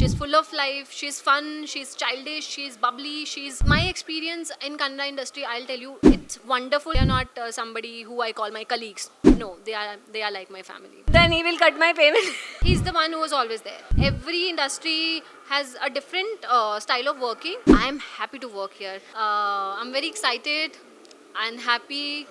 She's full of life, she's fun, she's childish, she's bubbly, she's my experience in Kannada industry. I'll tell you, it's wonderful. They are not somebody who I call my colleagues. No, they are like my family. Then he will cut my payment. He's the one who was always there. Every industry has a different style of working. I'm happy to work here. I'm very excited and happy.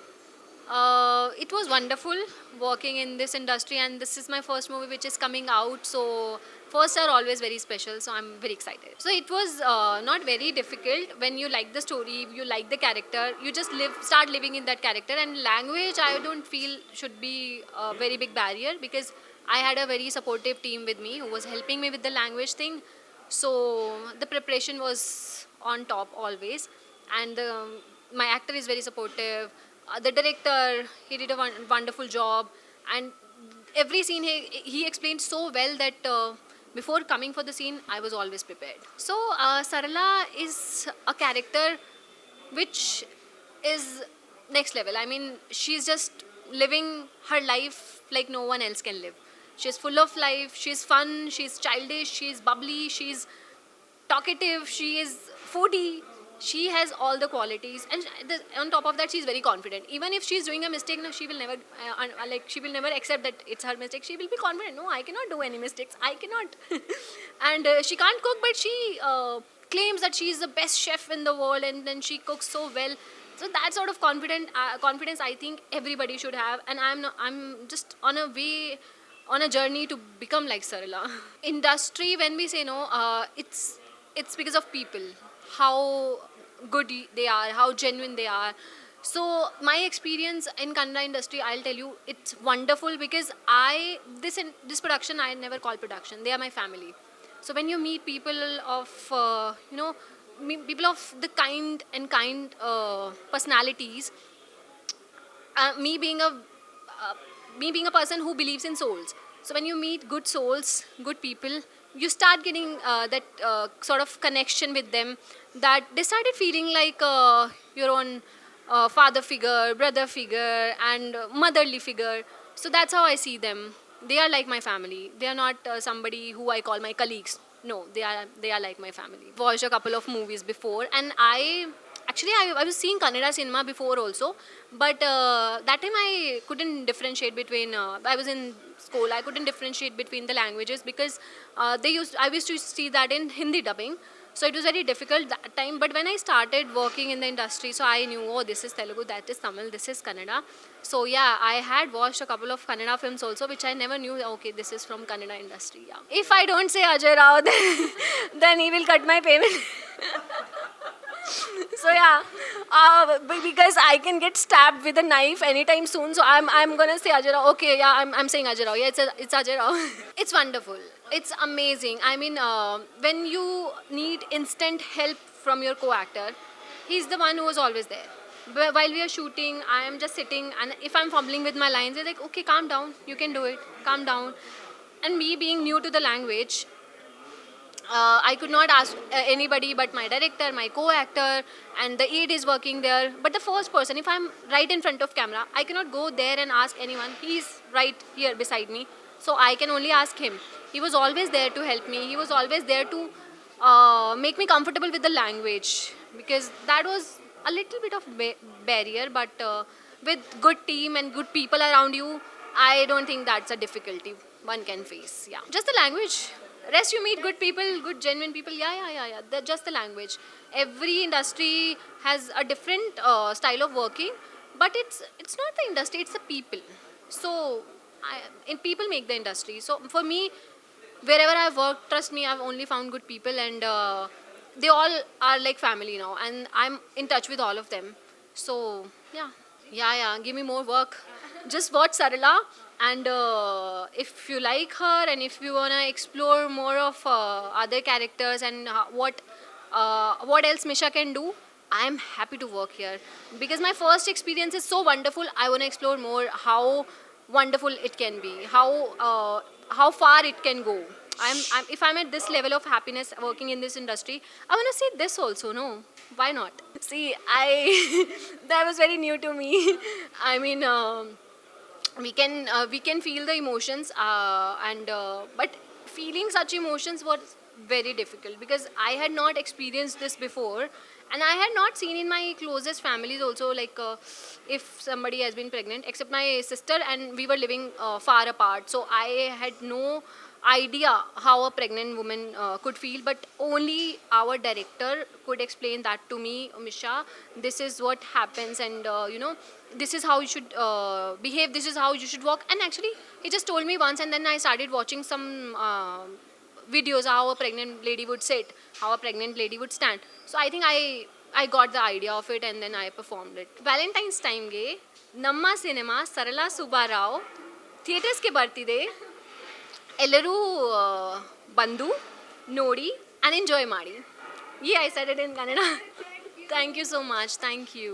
It was wonderful working in this industry, and this is my first movie which is coming out. So, first are always very special. So, I'm very excited. So, it was not very difficult when you like the story, you like the character, you just start living in that character. And language, I don't feel should be a very big barrier because I had a very supportive team with me who was helping me with the language thing. So, the preparation was on top always, and my actor is very supportive. The director, he did a wonderful job, and every scene he explained so well that before coming for the scene I was always prepared. So Sarala is a character which is next level. I mean, she's just living her life like no one else can live. She's full of life, she's fun, she's childish, she's bubbly, she's talkative, she is foodie. She has all the qualities, and on top of that, she's very confident. Even if she's doing a mistake, no, she will never she will never accept that it's her mistake. She will be confident. No, I cannot do any mistakes. I cannot. And she can't cook, but she claims that she is the best chef in the world, and then she cooks so well. So that sort of confidence, I think everybody should have. And I'm just on a way, on a journey to become like Sarala. Industry, when we say no, it's because of people, how good they are, how genuine they are. So my experience in Kannada industry, I'll tell you, it's wonderful because this production I never call production. They are my family. So when you meet people of people of the kind personalities, me being a person who believes in souls. So when you meet good souls, good people, you start getting that sort of connection with them, that they started feeling like your own father figure, brother figure, and motherly figure. So that's how I see them. They are like my family. They are not somebody who I call my colleagues. No, they are like my family. Watched a couple of movies before, and I was seeing Kannada cinema before also, but that time I couldn't differentiate between. I was in school. I couldn't differentiate between the languages because I used to see that in Hindi dubbing. So it was very difficult that time. But when I started working in the industry, so I knew, oh, this is Telugu, that is Tamil, this is Kannada. So yeah, I had watched a couple of Kannada films also, which I never knew. Okay, this is from Kannada industry. Yeah. If I don't say Ajay Rao, then he will cut my payment. So yeah, because I can get stabbed with a knife anytime soon, so I'm gonna say Ajay Rao. Okay, yeah, I'm saying Ajay Rao. Yeah, it's Ajay Rao. It's wonderful. It's amazing. I mean, when you need instant help from your co-actor, he's the one who was always there. While we are shooting, I am just sitting, and if I'm fumbling with my lines, they're like, okay, calm down, you can do it, calm down. And me being new to the language, I could not ask anybody but my director, my co-actor, and the aide is working there. But the first person, if I'm right in front of camera, I cannot go there and ask anyone. He's right here beside me, so I can only ask him. He was always there to help me. He was always there to make me comfortable with the language, because that was a little bit of barrier. But with good team and good people around you, I don't think that's a difficulty one can face. Yeah, just the language. Rest, you meet good people, good genuine people. Yeah. Just the language. Every industry has a different style of working, but it's not the industry, it's the people. So in people make the industry. So for me, wherever I've worked, trust me, I've only found good people, and they all are like family now, and I'm in touch with all of them. So yeah. Give me more work. Just watch Sarala, and if you like her, and if you wanna explore more of other characters and what else Misha can do, I am happy to work here because my first experience is so wonderful. I wanna explore more how wonderful it can be, how far it can go. If I'm at this level of happiness working in this industry, I want to see this also. No, why not? See, I that was very new to me. I mean, we can feel the emotions, and but feeling such emotions was very difficult because I had not experienced this before, and I had not seen in my closest families also, like if somebody has been pregnant, except my sister, and we were living far apart, so I had no idea how a pregnant woman could feel. But only our director could explain that to me, Misha, this is what happens, and this is how you should behave, this is how you should walk. And actually he just told me once, and then I started watching some videos how a pregnant lady would sit, how a pregnant lady would stand. So I think I got the idea of it, and then I performed it. Valentine's time ಗೆ ನಮ್ಮ cinema Sarala Subbarao ಥಿಯೇಟರ್ಸ್ಗೆ ಬರ್ತಿದೆ. ಎಲ್ಲರೂ ಬಂದು ನೋಡಿ and enjoy ಮಾಡಿ. Yeah, I said it in Kannada. Thank you so much. Thank you.